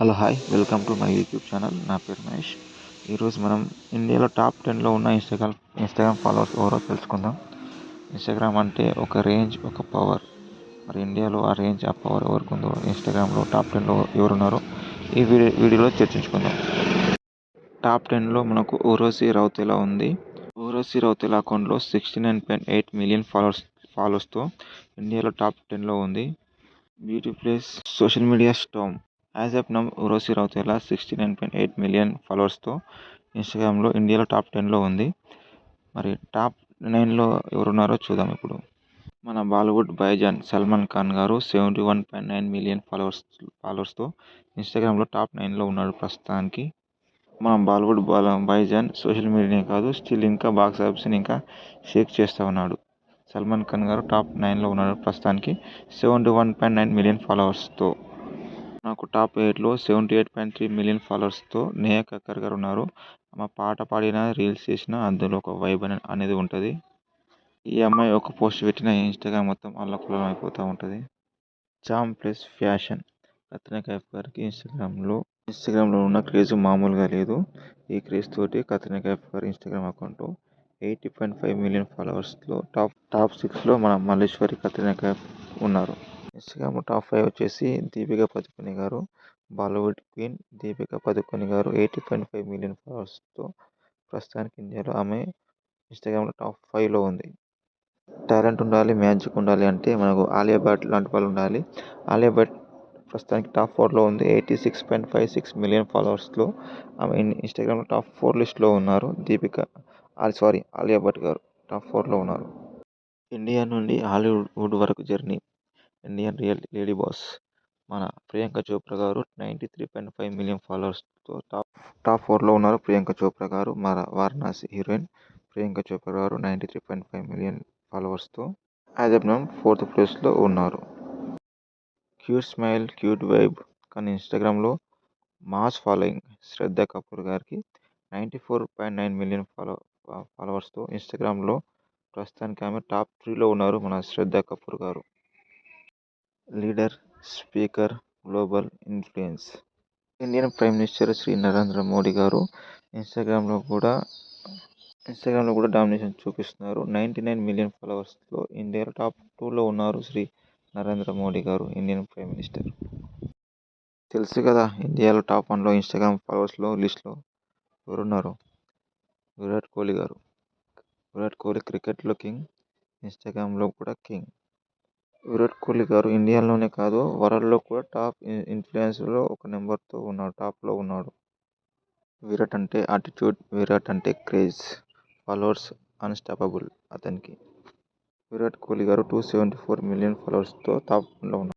Hello hi welcome to my YouTube channel. నా పేరు మహేష్. ఈరోజు మనం ఇండియాలో టాప్ 10లో ఉన్న ఇన్స్టాగ్రామ్ ఫాలోవర్స్ ఎవరో తెలుసుకుందాం. ఇన్స్టాగ్రామ్ అంటే ఒక రేంజ్, ఒక పవర్. మరి ఇండియాలో ఆ రేంజ్, ఆ పవర్ ఎవరికి ఉందో, ఇన్స్టాగ్రామ్లో టాప్ 10లో ఎవరున్నారో ఈ వీడియోలో చర్చించుకుందాం. టాప్ 10లో మనకు ఊర్వశి రౌతేలా ఉంది. ఊర్వశి రౌతేలా అకౌంట్లో 69.8 మిలియన్ ఫాలోవర్స్తో ఇండియాలో టాప్ 10లో ఉంది. Beauty place social media storm. As of now Urvashi Rautela 69.8 million ఫాలోవర్స్తో ఇన్స్టాగ్రామ్లో ఇండియాలో టాప్ 10లో ఉంది. మరి టాప్ 9లో ఎవరున్నారో చూద్దాం ఇప్పుడు. మన బాలీవుడ్ భాయిజాన్ సల్మాన్ ఖాన్ గారు 71.9 మిలియన్ ఫాలోవర్స్తో ఇన్స్టాగ్రామ్లో టాప్ 9లో ఉన్నాడు ప్రస్తుతానికి. మన బాలీవుడ్ భాయిజాన్ సోషల్ మీడియానే కాదు, స్టిల్ ఇంకా బాక్స్ ఆఫీస్ని ఇంకా షేక్ చేస్తూ ఉన్నాడు. సల్మాన్ ఖాన్ గారు టాప్ 9లో ఉన్నాడు ప్రస్తుతానికి 71.9 మిలియన్ ఫాలోవర్స్తో. నాకు టాప్ 8లో 78.3 మిలియన్ ఫాలోవర్స్తో నేహా కక్కర్ గారు ఉన్నారు. ఆమె పాట పాడినా, రీల్స్ చేసినా అందులో ఒక వైబ్ అనేది ఉంటుంది. ఈ అమ్మాయి ఒక పోస్ట్ పెట్టిన ఇన్స్టాగ్రామ్ మొత్తం అల్లకల్లోలం అయిపోతూ ఉంటుంది. చామ్ ప్లస్ ఫ్యాషన్. కత్రినా కైఫ్ గారికి ఇన్స్టాగ్రామ్లో ఉన్న క్రేజ్ మామూలుగా లేదు. ఈ క్రేజ్ తోటి కత్రినా కైఫ్ గారి ఇన్స్టాగ్రామ్ అకౌంట్ 80.5 మిలియన్ ఫాలోవర్స్లో టాప్ 6లో మన మల్లేశ్వరి కత్రినా కైఫ్ ఉన్నారు. ఇన్స్టాగ్రామ్ టాప్ 5 వచ్చేసి దీపికా పదుకొనె గారు. బాలీవుడ్ క్వీన్ దీపికా పదుకొనె గారు 80.5 మిలియన్ ఫాలోవర్స్తో ప్రస్తుతానికి ఇండియాలో ఆమె ఇన్స్టాగ్రామ్లో టాప్ 5లో ఉంది. టాలెంట్ ఉండాలి, మ్యాజిక్ ఉండాలి అంటే మనకు ఆలియా భట్ లాంటి వాళ్ళు ఉండాలి. ఆలియా భట్ ప్రస్తుతానికి టాప్ 4లో ఉంది. 86.56 మిలియన్ ఫాలోవర్స్లో ఆమె ఇన్స్టాగ్రామ్లో టాప్ 4 లిస్ట్లో ఉన్నారు. ఆలియా భట్ గారు టాప్ 4లో ఉన్నారు. ఇండియా నుండి హాలీవుడ్ వరకు journey. Indian real lady boss మన ప్రియాంక చోప్రా గారు 93.5 మిలియన్ ఫాలోవర్స్తో టాప్ 4లో ఉన్నారు. ప్రియాంక చోప్రా గారు మన వారణాసి హీరోయిన్ ప్రియాంక చోప్రా గారు 93.5 మిలియన్ ఫాలోవర్స్తో యాజ్ ఆఫ్ నౌ 4th ప్లేస్లో ఉన్నారు. క్యూట్ స్మైల్, క్యూట్ వైబ్ కానీ ఇన్స్టాగ్రామ్లో మాస్ ఫాలోయింగ్ శ్రద్ధ కపూర్ గారికి 94.9 మిలియన్ ఫాలోవర్స్తో ఇన్స్టాగ్రామ్లో ప్రస్తుతానికి ఆమె టాప్ 3లో ఉన్నారు మన శ్రద్ధ కపూర్ గారు. Leader, speaker, global influence. Indian prime minister Shri Narendra Modi గారు ఇన్స్టాగ్రామ్లో కూడా డామినేషన్ చూపిస్తున్నారు. 99 మిలియన్ ఫాలోవర్స్లో ఇండియాలో టాప్ 2లో ఉన్నారు శ్రీ నరేంద్ర మోడీ గారు, ఇండియన్ ప్రైమ్ మినిస్టర్. తెలుసు కదా ఇండియాలో టాప్ 1లో ఇన్స్టాగ్రామ్ ఫాలోవర్స్లో లిస్ట్లో ఎవరున్నారు? విరాట్ కోహ్లీ గారు. విరాట్ కోహ్లీ క్రికెట్లో కింగ్, ఇన్స్టాగ్రామ్లో కూడా కింగ్. విరాట్ కోహ్లీ గారు ఇండియాలోనే కాదు వరల్డ్లో కూడా టాప్ ఇన్ఫ్లుయెన్సర్లో ఒక నెంబర్తో ఉన్నాడు, టాప్లో ఉన్నాడు. విరాట్ అంటే యాటిట్యూడ్, విరాట్ అంటే క్రేజ్, ఫాలోవర్స్ అన్స్టాపబుల్ అతనికి. విరాట్ కోహ్లీ గారు 274 మిలియన్ ఫాలోవర్స్తో టాప్లో ఉన్నారు.